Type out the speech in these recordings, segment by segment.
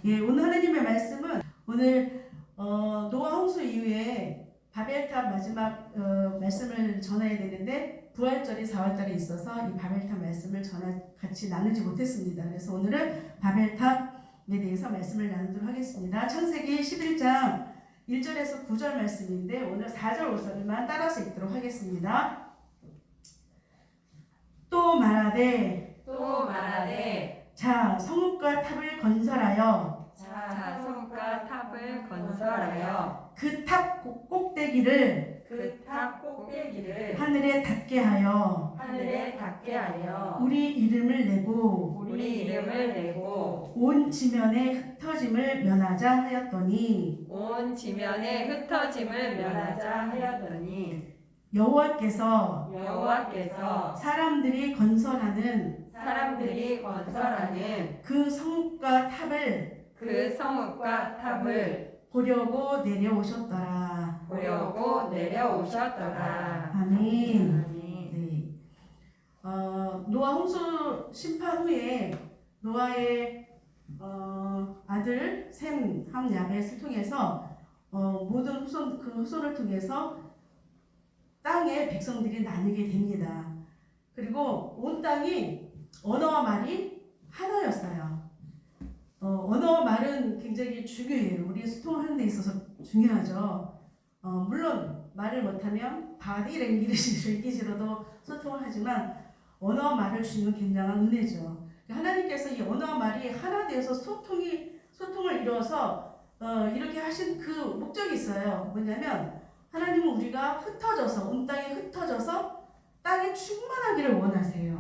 예, 오늘 하나님의 말씀은 오늘 노아 홍수 이후에 바벨탑 마지막 말씀을 전해야 되는데 부활절이 4월달에 있어서 이 바벨탑 말씀을 같이 나누지 못했습니다. 그래서 오늘은 바벨탑에 대해서 말씀을 나누도록 하겠습니다. 창세기 11장 1절에서 9절 말씀인데 오늘 4절 5절만 따라서 읽도록 하겠습니다. 또 말하되 자 성읍과 탑을 건설하여 그 탑 꼭대기를 하늘에 닿게 하여 우리 이름을 내고 온 지면에 흩어짐을 면하자 하였더니 여호와께서 사람들이 건설하는 그 성읍과 탑을 보려고 내려오셨더라. 아멘. 네. 노아 홍수 심판 후에 노아의 아들 셈, 함, 야벳을 통해서 모든 후손을 통해서 땅의 백성들이 나뉘게 됩니다. 그리고 온 땅이 언어와 말이 하나였어요. 언어와 말은 굉장히 중요해요. 우리 소통하는 데 있어서 중요하죠. 물론 말을 못하면 바디 랭귀지로도 소통을 하지만 언어와 말을 주는 굉장한 은혜죠. 하나님께서 이 언어와 말이 하나 되어서 소통을 이루어서 이렇게 하신 그 목적이 있어요. 뭐냐면 하나님은 우리가 온 땅에 흩어져서 땅에 충만하기를 원하세요.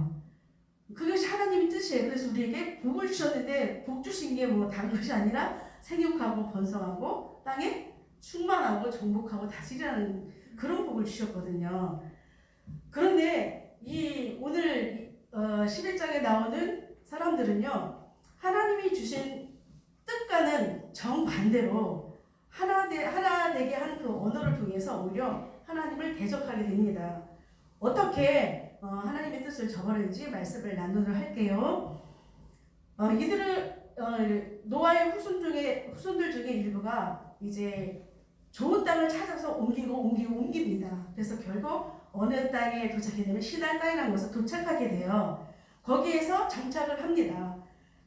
그것이 하나님의 뜻이에요. 그래서 우리에게 복을 주셨는데 복 주신 게 뭐 다른 것이 아니라 생육하고 번성하고 땅에 충만하고 정복하고 다스리라는 그런 복을 주셨거든요. 그런데 이 오늘 11장에 나오는 사람들은요, 하나님이 주신 뜻과는 정반대로 하나 되게 한 그 언어를 통해서 오히려 하나님을 대적하게 됩니다. 어떻게 하나님의 뜻을 저버리는지 말씀을 나누도록 할게요. 이들은 노아의 후손들 중에 일부가 이제 좋은 땅을 찾아서 옮깁니다. 그래서 결국 어느 땅에 도착하게 되면 시날 땅이라는 곳에 도착하게 돼요. 거기에서 정착을 합니다.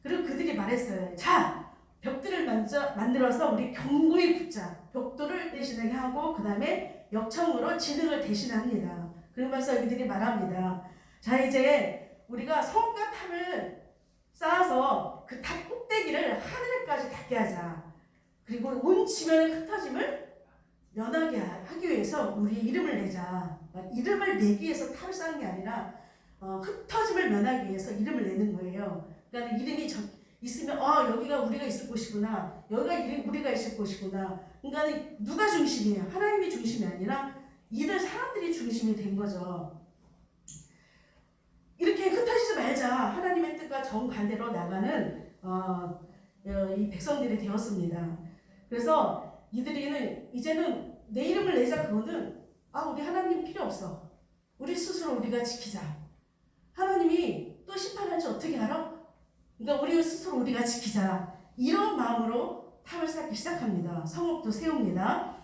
그리고 그들이 말했어요. 자, 벽들을 만들어서 우리 견고히 붙자. 벽돌을 대신하게 하고 그 다음에 역청으로 진흙을 대신합니다. 그러면서 이들이 말합니다. 자, 이제 우리가 성과 탑을 쌓아서 그 탑 꼭대기를 하늘까지 닿게 하자. 그리고 온 지면의 흩어짐을 면하게 하기 위해서 우리 이름을 내자. 이름을 내기 위해서 탑을 쌓는 게 아니라 흩어짐을 면하기 위해서 이름을 내는 거예요. 그러니까 이름이 있으면 여기가 우리가 있을 곳이구나. 여기가 우리가 있을 곳이구나. 그러니까 누가 중심이에요? 하나님이 중심이 아니라 이들 사람들이 중심이 된 거죠. 이렇게 흩어지지 말자. 하나님의 뜻과 정반대로 나가는 이 백성들이 되었습니다. 그래서 이제는 내 이름을 내자. 그거는 우리 하나님 필요 없어. 우리 스스로 우리가 지키자. 하나님이 또 심판할지 어떻게 알아? 그러니까 우리 스스로 우리가 지키자. 이런 마음으로 탑을 쌓기 시작합니다. 성읍도 세웁니다.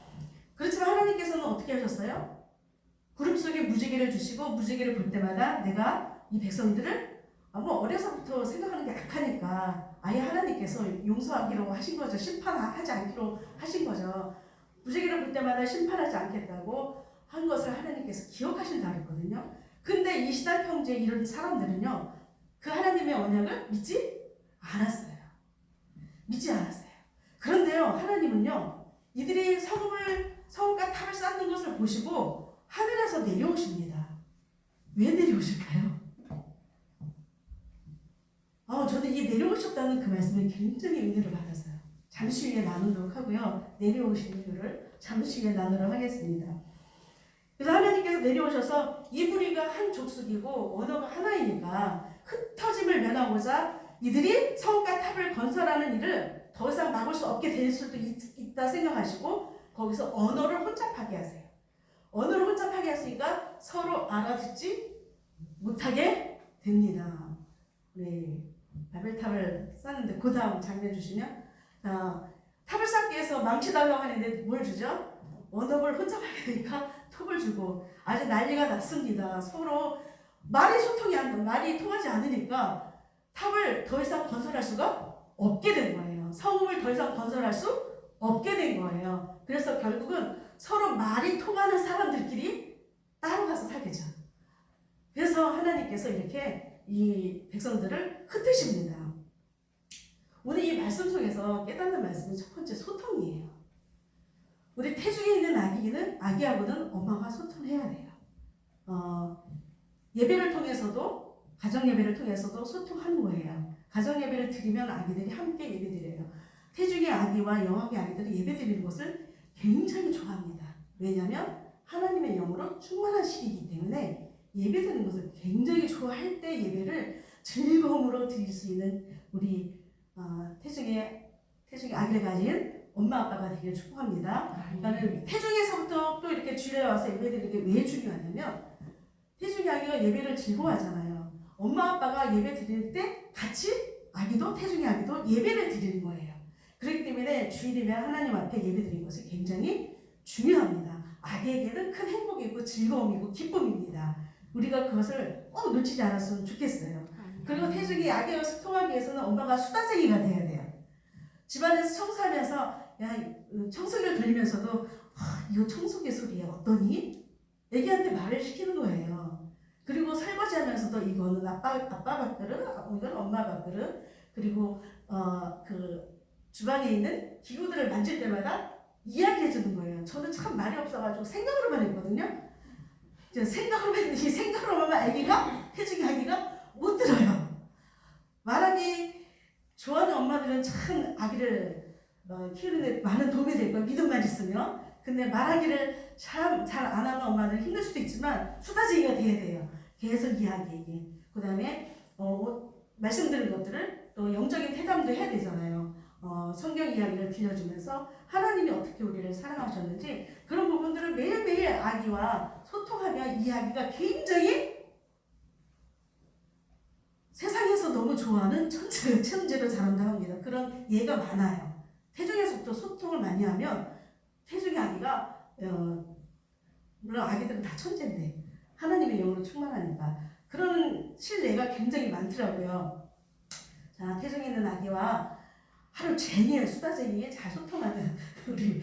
그렇지만 하나님께서는 어떻게 하셨어요? 구름 속에 무지개를 주시고 무지개를 볼 때마다 내가 이 백성들을 어려서부터 생각하는 게 약하니까 아예 하나님께서 용서하기로 하신 거죠. 심판하지 않기로 하신 거죠. 무지개를 볼 때마다 심판하지 않겠다고 한 것을 하나님께서 기억하신다 그랬거든요. 근데 이 시달 평지에 이런 사람들은요, 그 하나님의 언약을 믿지 않았어요. 그런데요, 하나님은요, 이들이 성과 탑을 쌓는 것을 보시고 하늘에서 내려오십니다. 왜 내려오실까요? 저는 이 내려오셨다는 그 말씀에 굉장히 은혜를 받았어요. 잠시 후에 나누도록 하고요. 내려오신 이유를 잠시 후에 나누도록 하겠습니다. 그래서 하나님께서 내려오셔서 이 무리가 한 족속이고 언어가 하나이니까 흩어짐을 면하고자 이들이 성과 탑을 건설하는 일을 더 이상 막을 수 없게 될 수도 있다 생각하시고 거기서 언어를 혼잡하게 하세요. 언어를 혼잡하게 했으니까 서로 알아듣지 못하게 됩니다. 네, 바벨탑을 쌓는데 그 다음 장면 주시면 탑을 쌓기 위해서 망치 달라고 하는데 뭘 주죠? 원업을 혼자 가게 되니까 톱을 주고 아주 난리가 났습니다. 서로 말이 통하지 않으니까 탑을 더 이상 건설할 수가 없게 된 거예요. 성읍을 더 이상 건설할 수 없게 된 거예요. 그래서 결국은 서로 말이 통하는 사람들끼리 따로 가서 살겠죠. 그래서 하나님께서 이렇게 이 백성들을 흩으십니다. 오늘 이 말씀 속에서 깨닫는 말씀은 첫 번째 소통이에요. 우리 태중에 있는 아기하고는 엄마가 소통해야 돼요. 예배를 통해서도, 가정 예배를 통해서도 소통하는 거예요. 가정 예배를 드리면 아기들이 함께 예배 드려요. 태중의 아기와 영악의 아기들이 예배 드리는 것을 굉장히 좋아합니다. 왜냐하면 하나님의 영으로 충만한 시기이기 때문에 예배 드리는 것을 굉장히 좋아할 때 예배를 즐거움으로 드릴 수 있는 우리 태중의 아기를 가진 엄마 아빠가 되기를 축복합니다. 나는 태중에서부터 또 이렇게 주일에 와서 예배 드리는 게 왜 중요하냐면 태중의 아기가 예배를 즐거워하잖아요. 엄마 아빠가 예배 드릴 때 같이 태중의 아기도 예배를 드리는 거예요. 그렇기 때문에 주일이면 하나님 앞에 예배 드리는 것이 굉장히 중요합니다. 아기에게는 큰 행복이고 즐거움이고 기쁨입니다. 우리가 그것을 꼭 놓치지 않았으면 좋겠어요. 그리고 태중이 아기와 소통하기 위해서는 엄마가 수다쟁이가 돼야 돼요. 집안에서 청소하면서 청소기를 돌리면서도 이거 청소기 소리야 어떠니? 애기한테 말을 시키는 거예요. 그리고 설거지하면서도 이거는 아빠 밥그릇, 이건 엄마 밥그릇, 그리고 그 주방에 있는 기구들을 만질 때마다 이야기해 주는 거예요. 저는 참 말이 없어가지고 생각으로만 했거든요. 생각으로만 했는데 이 생각으로만 아기가 태중이 아기가 못 들어요. 말하기 좋아하는 엄마들은 참 아기를 키우는 데 많은 도움이 될 거예요. 믿음만 있으면. 근데 말하기를 참 잘 안 하는 엄마들은 힘들 수도 있지만 수다쟁이가 돼야 돼요. 계속 이야기하기. 그 다음에 말씀드린 것들을 또 영적인 대담도 해야 되잖아요. 성경 이야기를 들려주면서 하나님이 어떻게 우리를 사랑하셨는지 그런 부분들을 매일매일 아기와 소통하면 이 아기가 굉장히 세상에서 너무 좋아하는 천재로 자란다고 합니다. 그런 예가 많아요. 태중에서부터 소통을 많이 하면 태중의 아기가 물론 아기들은 다 천재인데 하나님의 영으로 충만하니까 그런 실례가 굉장히 많더라고요. 자, 태중에 있는 아기와 하루 종일 수다쟁이에 잘 소통하는 우리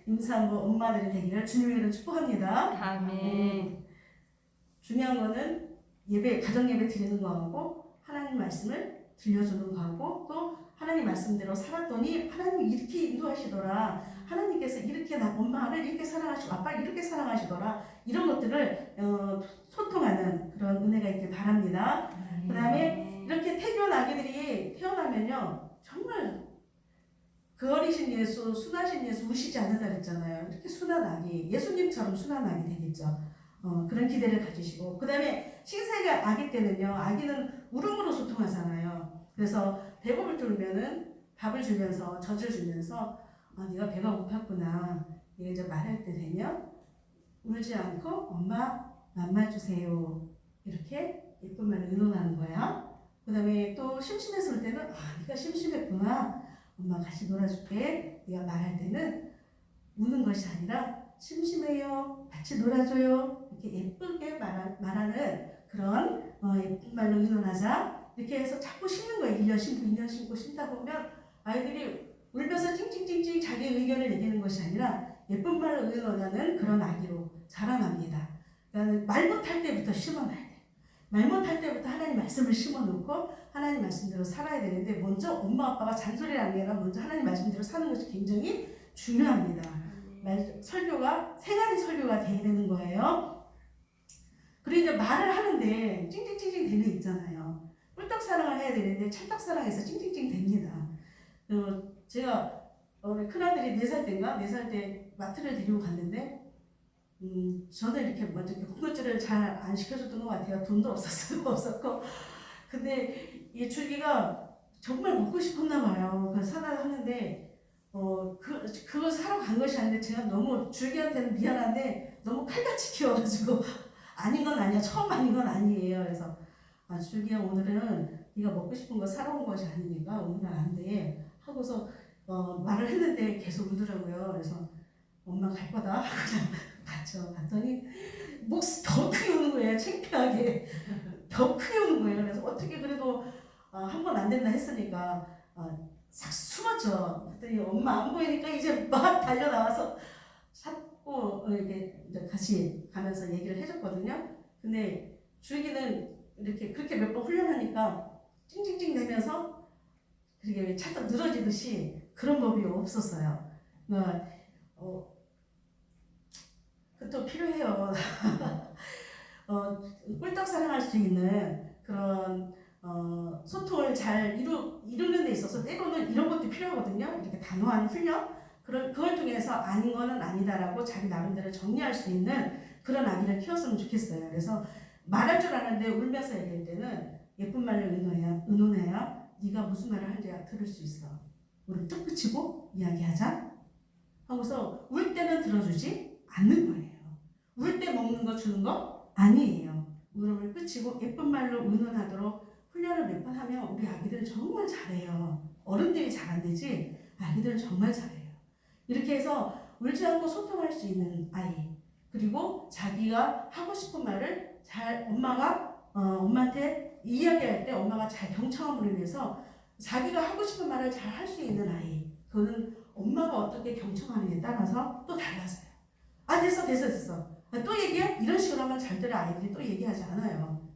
임산부 엄마들이 되기를 주님으로 축복합니다. 아멘. 중요한 거는 가정 예배 드리는 거하고 하나님 말씀을 들려주는 거하고 또 하나님 말씀대로 살았더니 하나님이 이렇게 인도하시더라. 하나님께서 이렇게 엄마를 이렇게 사랑하시고 아빠를 이렇게 사랑하시더라. 이런 것들을 소통하는 그런 은혜가 있길 바랍니다. 그 다음에 이렇게 태교한 아기들이 태어나면요 정말 그 어리신 예수, 순하신 예수 우시지 않는다 그랬잖아요. 이렇게 순한 아기, 예수님처럼 순한 아기 되겠죠. 그런 기대를 가지시고 그 다음에 신생의 아기 때는요 아기는 울음으로 소통하잖아요. 그래서 배고플 때 울면은 밥을 주면서 젖을 주면서 네가 배가 고팠구나 얘가 이제 말할 때 되면 울지 않고 엄마 맘마 주세요 이렇게 예쁜 말을 의논하는 거야. 그 다음에 또 심심해서 올 때는 네가 심심했구나 엄마 같이 놀아줄게. 네가 말할 때는 우는 것이 아니라 심심해요 같이 놀아줘요 이렇게 예쁘게 말하는 그런 예쁜 말로 의논하자 이렇게 해서 자꾸 심는 거예요. 1년 심고 2년 심고 심다 보면 아이들이 울면서 찡찡찡찡 자기 의견을 얘기하는 것이 아니라 예쁜 말로 의논하는 그런 아기로 자라납니다. 그러니까 말 못할 때부터 심어놔야 돼요. 말 못할 때부터 하나님 말씀을 심어놓고 하나님 말씀대로 살아야 되는데 먼저 엄마 아빠가 잔소리를 하는 게 아니라 먼저 하나님 말씀대로 사는 것이 굉장히 중요합니다. 설교가 생활의 설교가 돼야 되는 거예요. 그리고 이제 말을 하는데 찡찡찡찡 되는 있잖아요. 꿀떡 사랑을 해야 되는데 찰떡 사랑해서 찡찡찡 됩니다. 제가 우리 큰아들이 4살 때인가 4살 때 마트를 데리고 갔는데 저는 이렇게 먼저 군것질을 잘 안 시켜줬던 것 같아요. 돈도 없었고 근데 이 줄기가 정말 먹고 싶었나 봐요. 그래서 사다 하는데 그걸 사러 간 것이 아닌데 제가 너무 줄기한테는 미안한데 너무 칼같이 키워가지고 아닌 건 아니야. 처음 아닌 건 아니에요. 그래서 줄기야 오늘은 네가 먹고 싶은 거 사러 온 것이 아니니까 오늘은 안 돼. 하고서 말을 했는데 계속 울더라고요. 그래서 엄마 갈 거다. 그냥 갔죠. 갔더니 목이 더 크게 우는 거예요. 창피하게. 더 크게 우는 거예요. 그래서 어떻게 그래도 한 번 안 된다 했으니까 싹 숨었죠. 그랬더니 엄마 안 보이니까 이제 막 달려 나와서 찾고 이렇게 이제 같이 가면서 얘기를 해줬거든요. 근데 줄기는 이렇게 그렇게 몇 번 훈련하니까 찡찡찡 대면서 그렇게 찰떡 늘어지듯이 그런 법이 없었어요. 그것도 필요해요. 꿀떡 사랑할 수 있는 그런 소통을 잘 이루는 데 있어서 때로는 이런 것도 필요하거든요. 이렇게 단호한 훈련, 그걸 통해서 아닌 거는 아니다라고 자기 나름대로 정리할 수 있는 그런 아기를 키웠으면 좋겠어요. 그래서 말할 줄 아는데 울면서 얘기할 때는 예쁜 말로 의논해야 네가 무슨 말을 하는지 들을 수 있어. 우리 뚝 붙이고 이야기하자 하고서 울 때는 들어주지 않는 거예요. 울 때 먹는 거 주는 거 아니에요. 울음을 끝이고 예쁜 말로 의논하도록 훈련을 몇 번 하면 우리 아기들은 정말 잘해요. 어른들이 잘 안 되지 아기들은 정말 잘해요. 이렇게 해서 울지 않고 소통할 수 있는 아이, 그리고 자기가 하고 싶은 말을 잘 엄마한테 이야기할 때 엄마가 잘 경청함으로 인해서 자기가 하고 싶은 말을 잘 할 수 있는 아이, 그거는 엄마가 어떻게 경청하느냐에 따라서 또 달라져요. 됐어. 또 얘기해? 이런 식으로 하면 절대로 아이들이 또 얘기하지 않아요.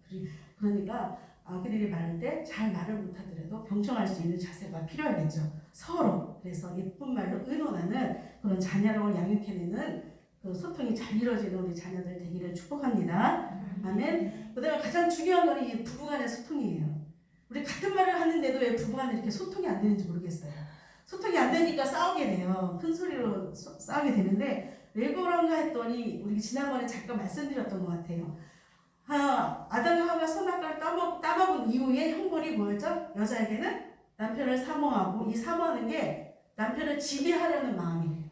그러니까 아기들이 말할 때 잘 말을 못하더라도 경청할 수 있는 자세가 필요하겠죠. 서로. 그래서 예쁜 말로 의논하는 그런 자녀를 양육해내는 그 소통이 잘 이루어지는 우리 자녀들 되기를 축복합니다. 아멘. 그 다음에 가장 중요한 건 이 부부간의 소통이에요. 우리 같은 말을 하는데도 왜 부부간에 이렇게 소통이 안 되는지 모르겠어요. 소통이 안 되니까 싸우게 돼요. 큰 소리로 싸우게 되는데 왜 그런가 했더니 우리 지난번에 잠깐 말씀드렸던 것 같아요. 아담과 하와가 선악과를 따먹은 이후에 형벌이 뭐였죠? 여자에게는 남편을 사모하고, 이 사모하는 게 남편을 지배하려는 마음이에요.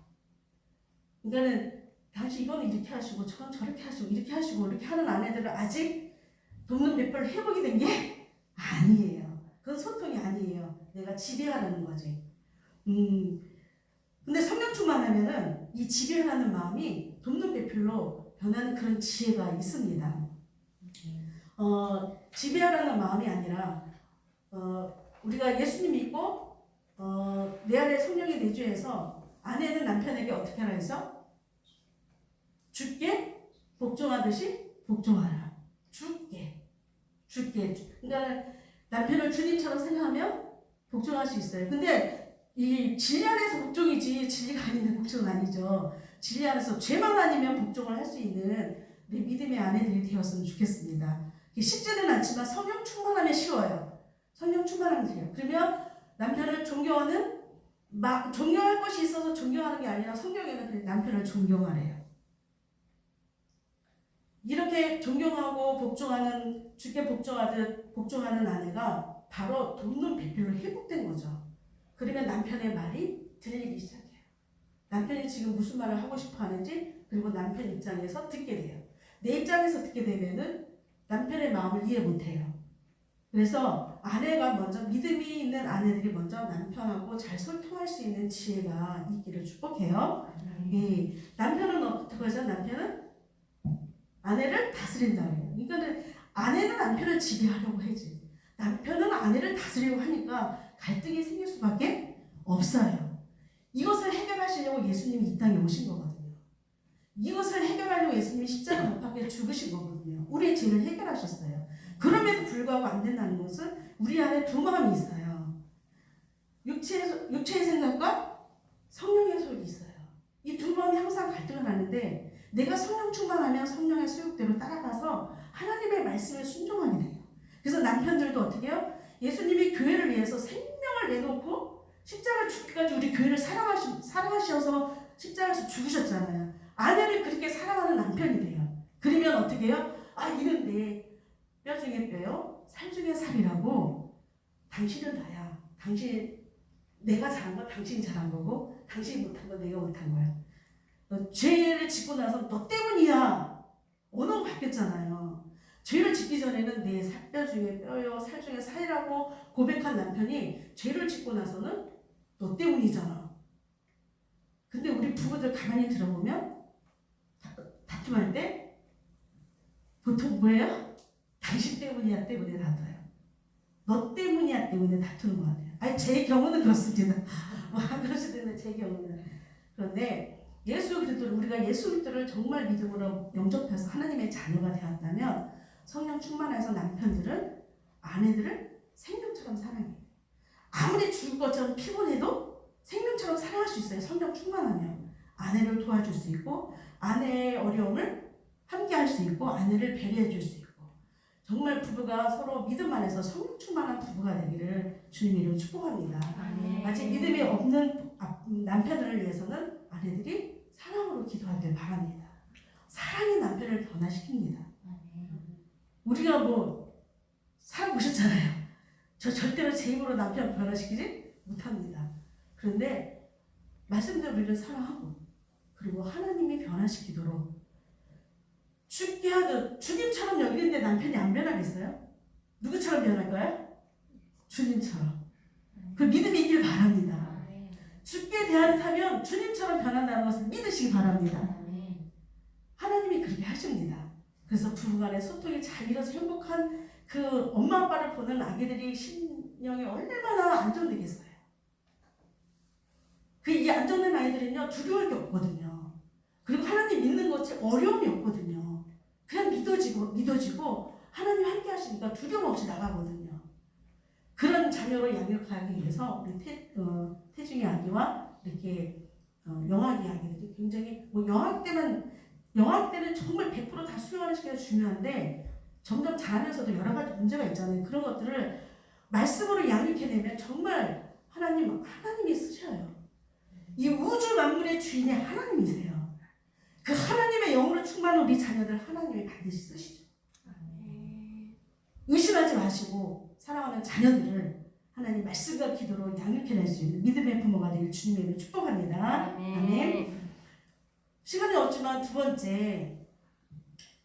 그러니까는 당신 이거는 이렇게 하시고 저건 저렇게 하시고 이렇게 하시고 이렇게 하는 아내들은 아직 돕는 몇 회복이 된 게 아니에요. 그건 소통이 아니에요. 내가 지배하려는 거지. 근데 성령 충만하면은 이 지배하는 마음이 돕는 배필로 변하는 그런 지혜가 있습니다. 지배하라는 마음이 아니라 우리가 예수님 믿고 내 안에 성령이 내주해서 아내는 남편에게 어떻게 하라 했어? 주께 복종하듯이 복종하라. 주께. 그러니까 남편을 주님처럼 생각하면 복종할 수 있어요. 근데 이 진리 안에서 복종이지 진리가 아닌데 복종은 아니죠. 진리 안에서 죄만 아니면 복종을 할 수 있는 우리 믿음의 아내들이 되었으면 좋겠습니다. 쉽지는 않지만 성령 충만하면 쉬워요. 성령 충만하면 돼요. 그러면 남편을 존경하는 존경할 것이 있어서 존경하는 게 아니라 성경에는 남편을 존경하래요. 이렇게 존경하고 복종하는, 주께 복종하듯 복종하는 아내가 바로 돕는 배필로 회복된 거죠. 그러면 남편의 말이 들리기 시작해요. 남편이 지금 무슨 말을 하고 싶어 하는지, 그리고 남편 입장에서 듣게 돼요. 내 입장에서 듣게 되면은 남편의 마음을 이해 못해요. 그래서 아내가 먼저, 믿음이 있는 아내들이 먼저 남편하고 잘 소통할 수 있는 지혜가 있기를 축복해요. 남편은 어떻게 하죠? 남편은 아내를 다스린다고. 그러니까 아내는 남편을 지배하려고 하지. 남편은 아내를 다스리려고 하니까 갈등이 생길 수밖에 없어요. 이것을 해결하시려고 예수님이 이 땅에 오신 거거든요. 이것을 해결하려고 예수님이 십자가 못 박혀 죽으신 거거든요. 우리의 죄를 해결하셨어요. 그럼에도 불구하고 안 된다는 것은 우리 안에 두 마음이 있어요. 육체의 생각과 성령의 소욕이 있어요. 이 두 마음이 항상 갈등을 하는데 내가 성령 충만하면 성령의 소욕대로 따라가서 하나님의 말씀에 순종하게 돼요. 그래서 남편들도 어떻게 해요? 예수님이 교회를 위해서 생명을 내놓고 십자가 죽기까지 우리 교회를 사랑하셔서 십자가에서 죽으셨잖아요. 아내를 그렇게 사랑하는 남편이 돼요. 그러면 어떻게 해요? 이런데 뼈 중에 뼈요, 살 중에 살이라고. 당신은 나야. 내가 잘한 건 당신이 잘한 거고 당신이 못한 건 내가 못한 거야. 죄를 짓고 나서 너 때문이야. 언어가 바뀌었잖아요. 죄를 짓기 전에는 내 뼈 중에 뼈요, 살 중에 살이라고 고백한 남편이 죄를 짓고 나서는 너 때문이잖아. 근데 우리 부부들 가만히 들어보면 다툼할 때 보통 뭐예요? 당신 때문이야 때문에 다퉈요. 너 때문이야 때문에 다투는 것 같아요. 아니 제 경우는 그렇습니다. 안 그럴 수도 있는데 제 경우는. 그런데 예수 그리스도를 우리가 예수 그리스도를 정말 믿음으로 영접해서 하나님의 자녀가 되었다면 성령 충만해서 남편들은 아내들을 생명처럼 사랑해요. 아무리 죽을 것처럼 피곤해도 생명처럼 사랑할 수 있어요. 성령 충만하면 아내를 도와줄 수 있고 아내의 어려움을 함께 할 수 있고 아내를 배려해 줄 수 있고 정말 부부가 서로 믿음 안에서 성령 충만한 부부가 되기를 주님 이름으로 축복합니다. 아직 믿음이 없는 남편을 위해서는 아내들이 사랑으로 기도하길 바랍니다. 사랑이 남편을 변화시킵니다. 우리가 뭐 살아보셨잖아요. 저 절대로 제 힘으로 남편 변화시키지 못합니다. 그런데 말씀대로 우리를 사랑하고 그리고 하나님이 변화시키도록 죽게 하듯 주님처럼 여기는데 남편이 안 변하겠어요? 누구처럼 변할까요? 주님처럼. 그 믿음이 있길 바랍니다. 죽게 대하듯하면 주님처럼 변한다는 것을 믿으시기 바랍니다. 하나님이 그렇게 하십니다. 그래서 부부간의 소통이 잘 이뤄서 행복한 그 엄마 아빠를 보는 아기들이 심령이 얼마나 안정되겠어요. 이 안정된 아이들은요 두려울 게 없거든요. 그리고 하나님 믿는 것이 어려움이 없거든요. 그냥 믿어지고 하나님 함께 하시니까 두려움 없이 나가거든요. 그런 자녀로 양육하기 위해서 우리 태중이 아기와 이렇게 영아기 아기들이 굉장히 뭐 영아 때는 정말 100% 다 수용하는 시기가 중요한데 점점 자라면서도 여러 가지 문제가 있잖아요. 그런 것들을 말씀으로 양육해내면 정말 하나님이 쓰셔요. 이 우주 만물의 주인이 하나님이세요. 그 하나님의 영으로 충만한 우리 자녀들 하나님이 반드시 쓰시죠. 의심하지 마시고 사랑하는 자녀들을 하나님 말씀과 기도로 양육해낼 수 있는 믿음의 부모가 되길 주님의 축복합니다. 아멘. 시간이 없지만 두 번째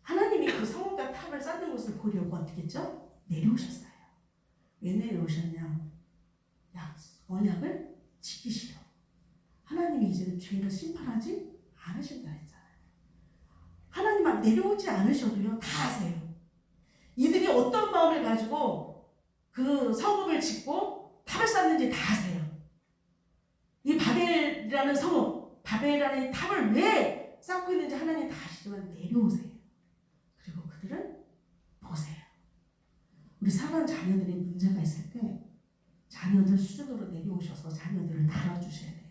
하나님이 그 성읍과 탑을 쌓는 것을 보려고 어떻게 했죠? 내려오셨어요. 왜 내려오셨냐? 언약을 지키시려. 하나님이 이제는 죄를 심판하지 않으신다 했잖아요. 하나님 내려오지 않으셔도요 다 아세요. 이들이 어떤 마음을 가지고 그 성읍을 짓고 탑을 쌓는지 다 아세요. 이 바벨이라는 성읍, 바벨이라는 탑을 왜 쌓고 있는지 하나님 다 아시지만 내려오세요. 그리고 그들은 보세요. 우리 사랑하는 자녀들이 문제가 있을 때 자녀들 수준으로 내려오셔서 자녀들을 다뤄주셔야 돼요.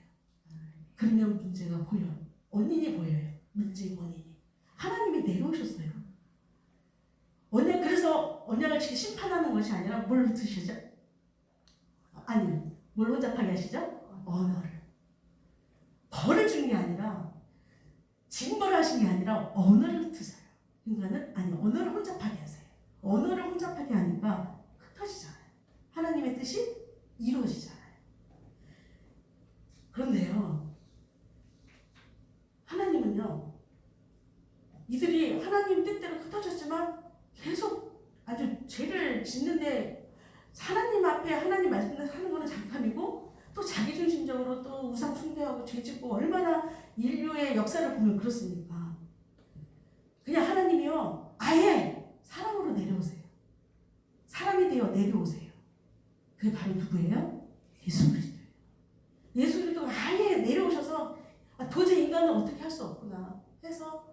그러면 문제가 보여요. 원인이 보여요. 문제의 원인이. 하나님이 내려오셨어요. 그래서 언약을 심판하는 것이 아니라 뭘 드시죠? 아니, 뭘 혼잡하게 하시죠? 언어를. 벌을 주는 게 아니라 징벌을 하신 게 아니라 언어를 드세요. 인간은 언어를 혼잡하게 하세요. 언어를 혼잡하게 하니까 흩어지잖아요. 하나님의 뜻이 이루어지잖아요. 그런데요, 하나님은요, 이들이 하나님 뜻대로 흩어졌지만 계속 아주 죄를 짓는데 하나님 앞에 하나님 말씀을 하는 거는 잠깐이고 또 자기중심적으로 또 우상 숭배하고 죄 짓고 얼마나 인류의 역사를 보면 그렇습니까? 그냥 하나님이요 아예 사람으로 내려오세요. 사람이 되어 내려오세요. 그게 바로 누구예요? 예수 그리스도예요. 예수 그리스도가 아예 내려오셔서 도저히 인간은 어떻게 할 수 없구나 해서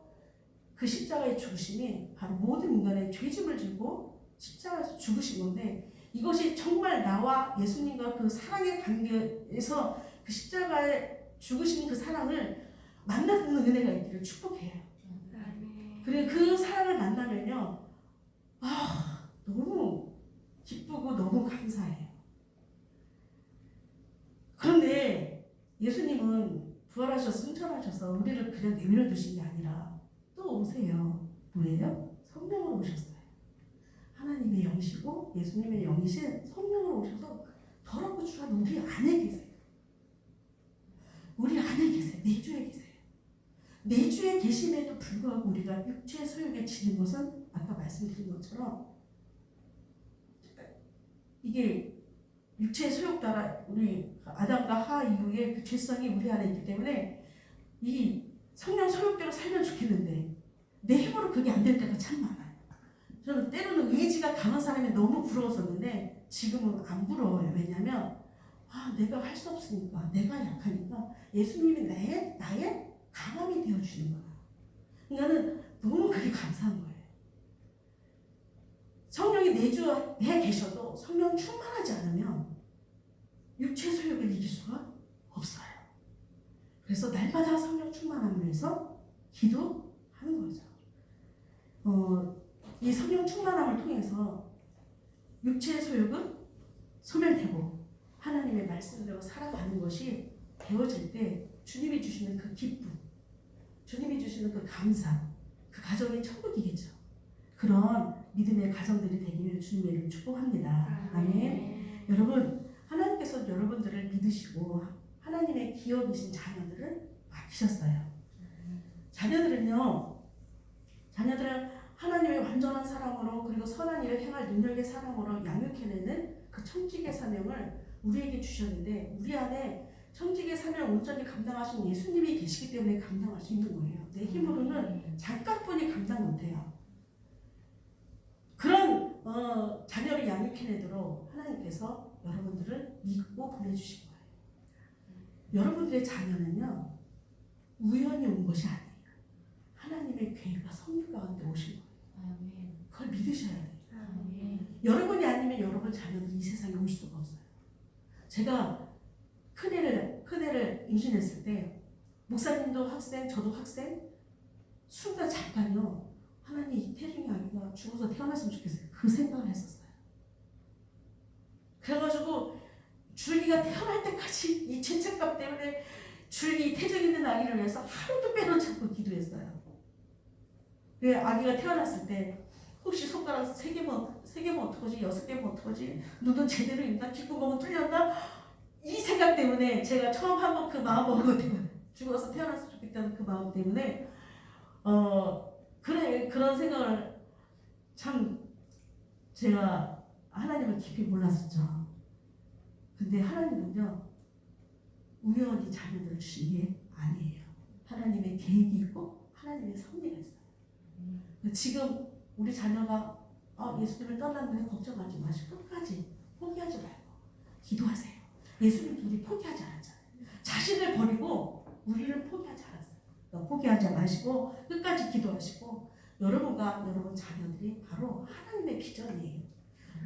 그 십자가의 죽으심이 바로 모든 인간의 죄짐을 지고 십자가에서 죽으신 건데 이것이 정말 나와 예수님과 그 사랑의 관계에서 그 십자가에 죽으신 그 사랑을 만나는 은혜가 있기를 축복해요. 그리고 그 사랑을 만나면요 너무 기쁘고 너무 감사해요. 그런데 예수님은 부활하셔서 승천하셔서 우리를 그냥 내버려 두신 게 아니라 또 오세요. 뭐예요? 성령으로 오셨어요. 하나님의 영이시고 예수님의 영이신 성령으로 오셔서 더럽고 추한 우리 안에 계세요. 우리 안에 계세요. 내주에 계세요. 내주에 계심에도 불구하고 우리가 육체의 소욕에 지는 것은 아까 말씀드린 것처럼 이게 육체의 소욕 따라 우리 아담과 하와 이후에 그 죄성이 우리 안에 있기 때문에 이 성령 소욕대로 살면 좋겠는데 내 힘으로 그게 안 될 때가 참 많아요. 저는 때로는 의지가 강한 사람이 너무 부러웠었는데 지금은 안 부러워요. 왜냐하면 내가 할 수 없으니까, 내가 약하니까 예수님이 나의 강함이 되어주는 거야. 나는 너무 그게 감사한 거예요. 성령이 내주해 계셔도 성령 충만하지 않으면 육체 소욕을 이길 수가 없어요. 그래서 날마다 성령 충만함을 위해서 기도하는 거죠. 이 성령 충만함을 통해서 육체의 소욕은 소멸되고 하나님의 말씀대로 살아가는 것이 되어질 때 주님이 주시는 그 기쁨, 주님이 주시는 그 감사, 그 가정이 천국이겠죠. 그런 믿음의 가정들이 되기를 주님의 이름으로 축복합니다. 아멘. 여러분, 하나님께서 여러분들을 믿으시고 하나님의 기업이신 자녀들을 맡기셨어요. 자녀들은 하나님의 완전한 사랑으로 그리고 선한 일을 행할 능력의 사랑으로 양육해내는 그 청직의 사명을 우리에게 주셨는데 우리 안에 청직의 사명을 온전히 감당하신 예수님이 계시기 때문에 감당할 수 있는 거예요. 내 힘으로는 잠깐뿐이 감당 못해요. 그런 자녀를 양육해내도록 하나님께서 여러분들을 믿고 보내주신 거예요. 여러분들의 자녀는요 우연히 온 것이 아니에요. 하나님의 계획과 섭리 가운데 오신 거예요. 그걸 믿으셔야 돼요. 여러분이 아니면 여러분 자녀들이 이 세상에 올 수가 없어요. 제가 큰애를 임신했을 때 목사님도 학생, 저도 학생, 순간 잠깐요 하나님 이 태중이 아니라 죽어서 태어났으면 좋겠어요. 그 생각을 했었어요. 그래가지고 줄기가 태어날 때까지 이 죄책감 때문에 줄기 태중 있는 아기를 위해서 하루도 빼놓지 않고 기도했어요. 그 아기가 태어났을 때 혹시 손가락 3개면 어떡하지? 6개면 어떡하지? 눈은 제대로 있나? 귓구멍은 뚫렸나? 이 생각 때문에 제가 처음 한번 그 마음 먹은 것 때문에 죽어서 태어났으면 좋겠다는 그 마음 때문에 그런 생각을 참 제가 하나님을 깊이 몰랐었죠. 근데 하나님은요 우연히 자녀들을 주신 게 아니에요. 하나님의 계획이 있고 하나님의 섭리가 있어요. 지금 우리 자녀가 예수님을 떠났는데 걱정하지 마시고 끝까지 포기하지 말고 기도하세요. 예수님도 우리 포기하지 않았잖아요. 자신을 버리고 우리를 포기하지 않았어요. 그러니까 포기하지 마시고 끝까지 기도하시고 여러분과 여러분 자녀들이 바로 하나님의 비전이에요.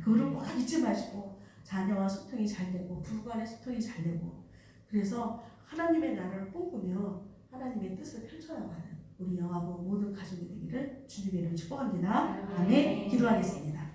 그거를 꼭 잊지 마시고 자녀와 소통이 잘 되고 부부 간의 소통이 잘 되고 그래서 하나님의 나라를 꿈꾸며 하나님의 뜻을 펼쳐나가는 우리 영화부 모든 가족이 되기를 주님의 이름으로 축복합니다. 아멘. 기도하겠습니다.